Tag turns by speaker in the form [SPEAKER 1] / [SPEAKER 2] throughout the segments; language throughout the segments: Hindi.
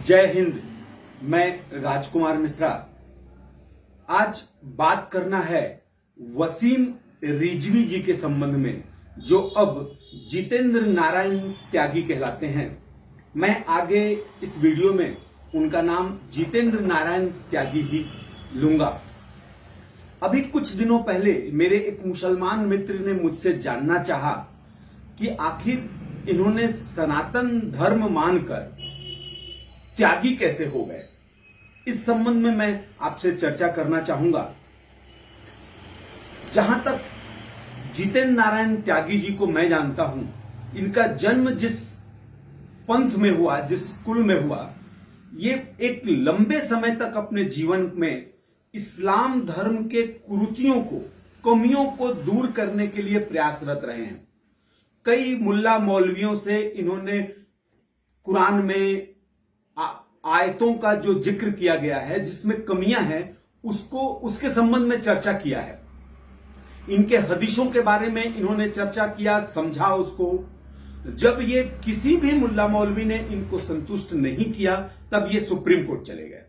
[SPEAKER 1] जय हिंद। मैं राजकुमार मिश्रा। आज बात करना है वसीम रिजवी जी के संबंध में, जो अब जितेंद्र नारायण त्यागी कहलाते हैं। मैं आगे इस वीडियो में उनका नाम जितेंद्र नारायण त्यागी ही लूंगा। अभी कुछ दिनों पहले मेरे एक मुसलमान मित्र ने मुझसे जानना चाहा कि आखिर इन्होंने सनातन धर्म मानकर त्यागी कैसे हो गए। इस संबंध में मैं आपसे चर्चा करना चाहूंगा। जहां तक जितेंद्र नारायण त्यागी जी को मैं जानता हूं, इनका जन्म जिस पंथ में हुआ, जिस कुल में हुआ, ये एक लंबे समय तक अपने जीवन में इस्लाम धर्म के कुरीतियों को, कमियों को दूर करने के लिए प्रयासरत रहे हैं। कई मुल्ला मौलवियों से इन्होंने कुरान में आयतों का जो जिक्र किया गया है, जिसमें कमियां हैं, उसके संबंध में चर्चा किया है। इनके हदीसों के बारे में इन्होंने चर्चा किया, समझा उसको। जब ये किसी भी मुल्ला मौलवी ने इनको संतुष्ट नहीं किया, तब ये सुप्रीम कोर्ट चले गए।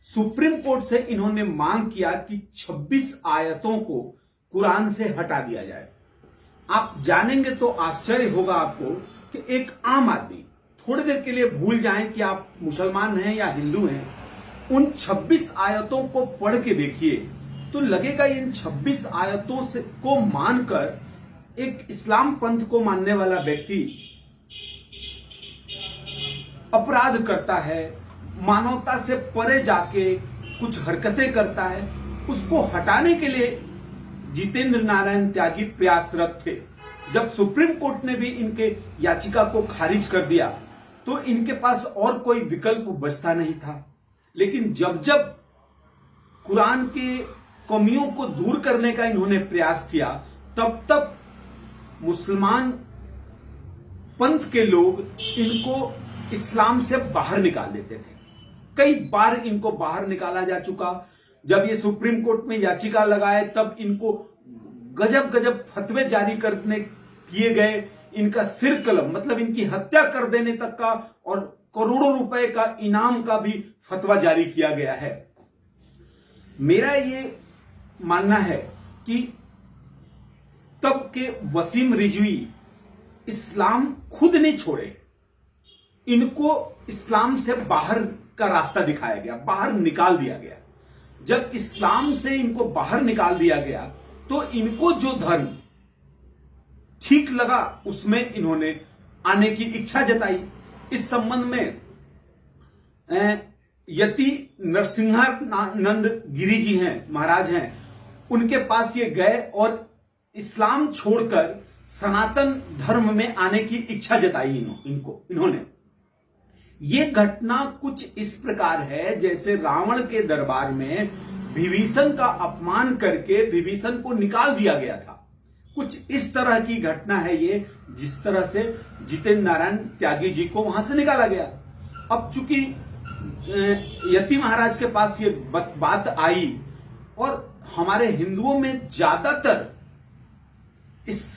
[SPEAKER 1] सुप्रीम कोर्ट से इन्होंने मांग किया कि 26 आयतों को कुरान से हटा दिया जाए। आप जानेंगे तो आश्चर्य होगा आपको कि एक आम आदमी थोड़ी देर के लिए भूल जाएं कि आप मुसलमान हैं या हिंदू हैं, उन 26 आयतों को पढ़ के देखिए तो लगेगा इन 26 आयतों से को मानकर एक इस्लाम पंथ को मानने वाला व्यक्ति अपराध करता है, मानवता से परे जाके कुछ हरकतें करता है। उसको हटाने के लिए जितेंद्र नारायण त्यागी प्रयासरत थे। जब सुप्रीम कोर्ट ने भी इनके याचिका को खारिज कर दिया तो इनके पास और कोई विकल्प बचता नहीं था। लेकिन जब जब कुरान के कमियों को दूर करने का इन्होंने प्रयास किया, तब तब मुसलमान पंथ के लोग इनको इस्लाम से बाहर निकाल देते थे। कई बार इनको बाहर निकाला जा चुका। जब ये सुप्रीम कोर्ट में याचिका लगाए, तब इनको गजब गजब फतवे जारी करने किए गए। इनका सिर कलम, मतलब इनकी हत्या कर देने तक का और करोड़ों रुपए का इनाम का भी फतवा जारी किया गया है। मेरा ये मानना है कि तब के वसीम रिजवी इस्लाम खुद नहीं छोड़े, इनको इस्लाम से बाहर का रास्ता दिखाया गया, बाहर निकाल दिया गया। जब इस्लाम से इनको बाहर निकाल दिया गया तो इनको जो धर्म ठीक लगा उसमें इन्होंने आने की इच्छा जताई। इस संबंध में यति नरसिंहानंद गिरी जी हैं, महाराज हैं, उनके पास ये गए और इस्लाम छोड़कर सनातन धर्म में आने की इच्छा जताई इन्होंने। ये घटना कुछ इस प्रकार है जैसे रावण के दरबार में विभीषण का अपमान करके विभीषण को निकाल दिया गया था। कुछ इस तरह की घटना है ये, जिस तरह से जितेंद्र नारायण त्यागी जी को वहां से निकाला गया। अब चूंकि यति महाराज के पास ये बात आई और हमारे हिंदुओं में ज्यादातर इस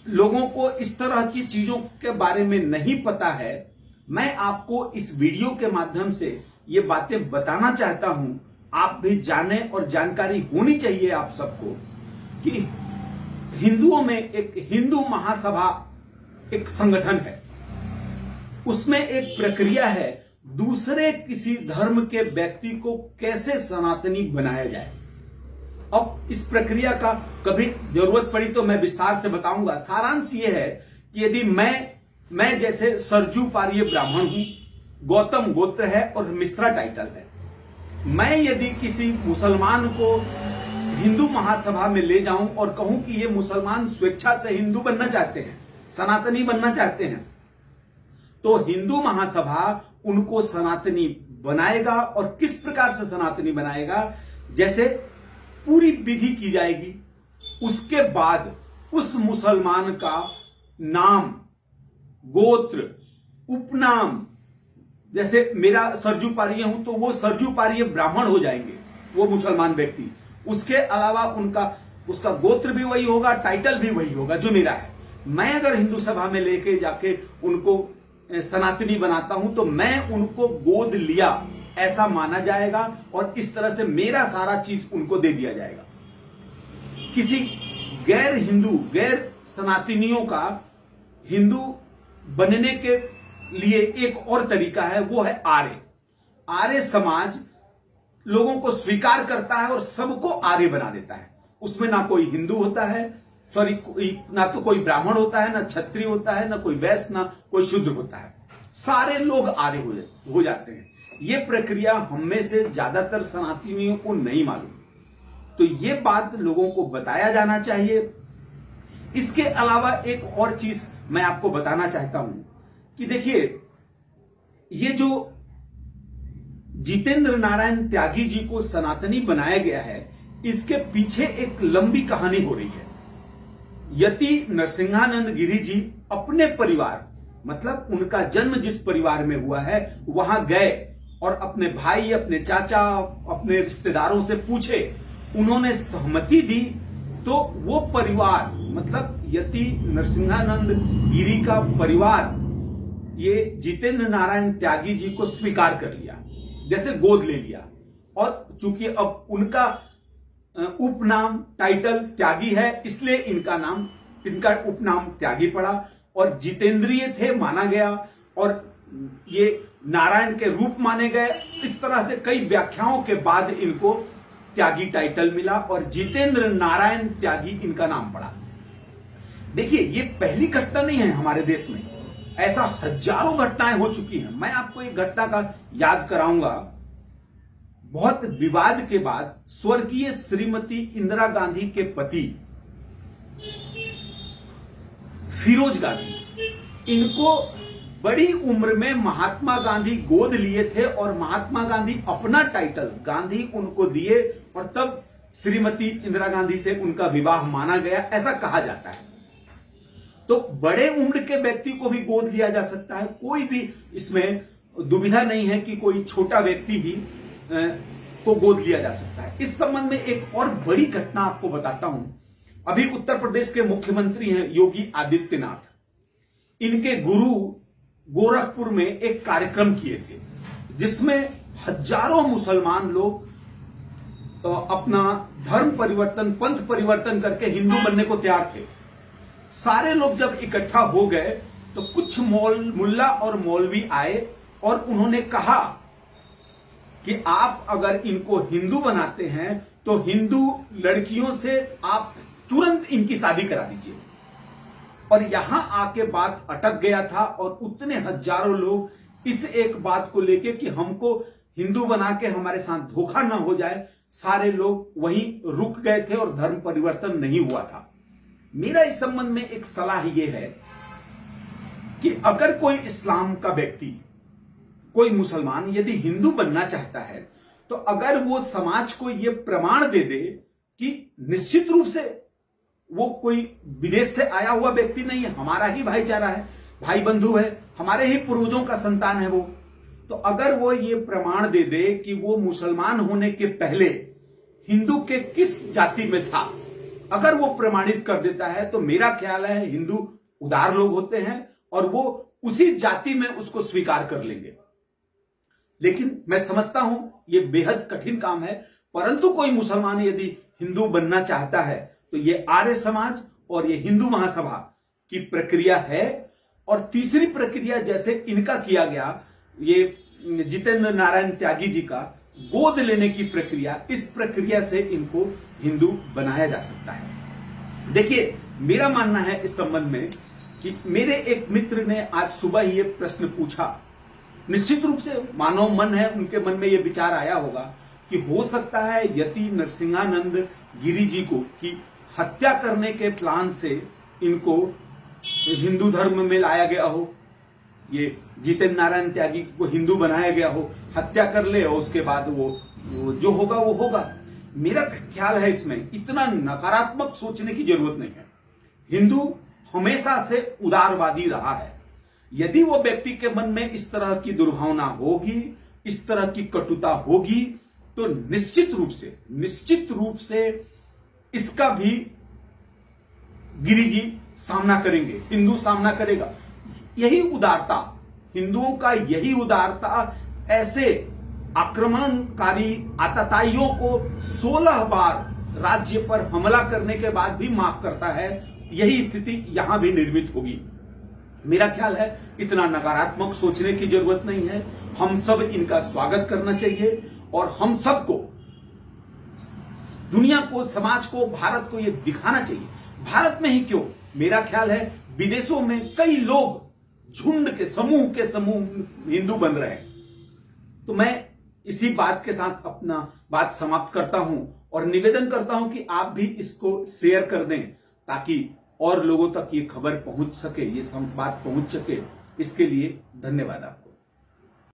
[SPEAKER 1] लोगों को इस तरह की चीजों के बारे में नहीं पता है, मैं आपको इस वीडियो के माध्यम से ये बातें बताना चाहता हूं। आप भी जाने और जानकारी होनी चाहिए आप सबको कि हिंदुओं में एक हिंदू महासभा एक संगठन है, उसमें एक प्रक्रिया है दूसरे किसी धर्म के व्यक्ति को कैसे सनातनी बनाया जाए। अब इस प्रक्रिया का कभी जरूरत पड़ी तो मैं विस्तार से बताऊंगा। सारांश ये है कि यदि मैं जैसे सरजू पार्य ब्राह्मण हूं, गौतम गोत्र है और मिश्रा टाइटल है, मैं यदि किसी मुसलमान को हिंदू महासभा में ले जाऊं और कहूं कि ये मुसलमान स्वेच्छा से हिंदू बनना चाहते हैं, सनातनी बनना चाहते हैं, तो हिंदू महासभा उनको सनातनी बनाएगा। और किस प्रकार से सनातनी बनाएगा, जैसे पूरी विधि की जाएगी। उसके बाद उस मुसलमान का नाम, गोत्र, उपनाम, जैसे मेरा सरजू पार्य हूं तो वो सरजू पार्य ब्राह्मण हो जाएंगे वो मुसलमान व्यक्ति। उसके अलावा उसका गोत्र भी वही होगा, टाइटल भी वही होगा जो मेरा है। मैं अगर हिंदू सभा में लेके जाके उनको सनातनी बनाता हूं तो मैं उनको गोद लिया ऐसा माना जाएगा और इस तरह से मेरा सारा चीज उनको दे दिया जाएगा। किसी गैर हिंदू, गैर सनातनियों का हिंदू बनने के लिए एक और तरीका है, वो है आर्य। आर्य समाज लोगों को स्वीकार करता है और सबको आर्य बना देता है। उसमें ना कोई हिंदू होता है, ना तो कोई ब्राह्मण होता है, ना क्षत्रिय होता है, ना कोई वैश्य, ना कोई शूद्र होता है। सारे लोग आर्य हो जाते हैं। ये प्रक्रिया हम में से ज्यादातर सनातनियों को नहीं मालूम, तो ये बात लोगों को बताया जाना चाहिए। इसके अलावा एक और चीज मैं आपको बताना चाहता हूं कि देखिए, ये जो जितेंद्र नारायण त्यागी जी को सनातनी बनाया गया है, इसके पीछे एक लंबी कहानी हो रही है। यति नरसिंहानंद गिरी जी अपने परिवार, मतलब उनका जन्म जिस परिवार में हुआ है, वहां गए और अपने भाई, अपने चाचा, अपने रिश्तेदारों से पूछे। उन्होंने सहमति दी तो वो परिवार, मतलब यति नरसिंहानंद गिरी का परिवार, ये जितेंद्र नारायण त्यागी जी को स्वीकार कर लिया, जैसे गोद ले लिया। और चूंकि अब उनका उपनाम, टाइटल त्यागी है, इसलिए इनका उपनाम त्यागी पड़ा और जितेंद्रिय थे माना गया और ये नारायण के रूप माने गए। इस तरह से कई व्याख्याओं के बाद इनको त्यागी टाइटल मिला और जितेंद्र नारायण त्यागी इनका नाम पड़ा। देखिए, ये पहली घटना नहीं है हमारे देश में, ऐसा हजारों घटनाएं हो चुकी हैं। मैं आपको एक घटना का याद कराऊंगा। बहुत विवाद के बाद स्वर्गीय श्रीमती इंदिरा गांधी के पति फिरोज गांधी, इनको बड़ी उम्र में महात्मा गांधी गोद लिए थे और महात्मा गांधी अपना टाइटल गांधी उनको दिए और तब श्रीमती इंदिरा गांधी से उनका विवाह माना गया, ऐसा कहा जाता है। तो बड़े उम्र के व्यक्ति को भी गोद लिया जा सकता है, कोई भी इसमें दुविधा नहीं है कि कोई छोटा व्यक्ति ही को गोद लिया जा सकता है। इस संबंध में एक और बड़ी घटना आपको बताता हूं। अभी उत्तर प्रदेश के मुख्यमंत्री हैं योगी आदित्यनाथ, इनके गुरु गोरखपुर में एक कार्यक्रम किए थे जिसमें हजारों मुसलमान लोग तो अपना धर्म परिवर्तन, पंथ परिवर्तन करके हिंदू बनने को तैयार थे। सारे लोग जब इकट्ठा हो गए तो कुछ मुल्ला और मौलवी आए और उन्होंने कहा कि आप अगर इनको हिंदू बनाते हैं तो हिंदू लड़कियों से आप तुरंत इनकी शादी करा दीजिए। और यहां आके बात अटक गया था और उतने हजारों लोग इस एक बात को लेके कि हमको हिंदू बना के हमारे साथ धोखा ना हो जाए, सारे लोग वहीं रुक गए थे और धर्म परिवर्तन नहीं हुआ था। मेरा इस संबंध में एक सलाह यह है कि अगर कोई इस्लाम का व्यक्ति, कोई मुसलमान यदि हिंदू बनना चाहता है तो अगर वो समाज को यह प्रमाण दे दे कि निश्चित रूप से वो कोई विदेश से आया हुआ व्यक्ति नहीं है, हमारा ही भाईचारा है, भाई बंधु है, हमारे ही पूर्वजों का संतान है वो, तो अगर वो ये प्रमाण दे दे कि वो मुसलमान होने के पहले हिंदू के किस जाति में था, अगर वो प्रमाणित कर देता है तो मेरा ख्याल है हिंदू उदार लोग होते हैं और वो उसी जाति में उसको स्वीकार कर लेंगे। लेकिन मैं समझता हूं ये बेहद कठिन काम है, परंतु कोई मुसलमान यदि हिंदू बनना चाहता है तो ये आर्य समाज और ये हिंदू महासभा की प्रक्रिया है। और तीसरी प्रक्रिया जैसे इनका किया गया, ये जितेंद्र नारायण त्यागी जी का गोद लेने की प्रक्रिया, इस प्रक्रिया से इनको हिंदू बनाया जा सकता है। देखिए, मेरा मानना है इस संबंध में कि मेरे एक मित्र ने आज सुबह ये प्रश्न पूछा। निश्चित रूप से मानव मन है, उनके मन में यह विचार आया होगा कि हो सकता है यति नरसिंहानंद गिरी जी को की हत्या करने के प्लान से इनको हिंदू धर्म में लाया गया हो, ये जितेंद्र नारायण त्यागी को हिंदू बनाया गया हो, हत्या कर ले और उसके बाद वो जो होगा वो होगा। मेरा ख्याल है इसमें इतना नकारात्मक सोचने की जरूरत नहीं है। हिंदू हमेशा से उदारवादी रहा है। यदि वो व्यक्ति के मन में इस तरह की दुर्भावना होगी, इस तरह की कटुता होगी, तो निश्चित रूप से इसका भी गिरी जी सामना करेंगे, हिंदू सामना करेगा। यही उदारता, हिंदुओं का यही उदारता ऐसे आक्रमणकारी आतताइयों को 16 बार राज्य पर हमला करने के बाद भी माफ करता है। यही स्थिति यहां भी निर्मित होगी। मेरा ख्याल है इतना नकारात्मक सोचने की जरूरत नहीं है। हम सब इनका स्वागत करना चाहिए और हम सबको, दुनिया को, समाज को, भारत को यह दिखाना चाहिए। भारत में ही क्यों, मेरा ख्याल है विदेशों में कई लोग झुंड के समूह हिंदू बन रहे हैं। तो मैं इसी बात के साथ अपना बात समाप्त करता हूं और निवेदन करता हूं कि आप भी इसको शेयर कर दें ताकि और लोगों तक ये खबर पहुंच सके, ये बात पहुंच सके। इसके लिए धन्यवाद आपका।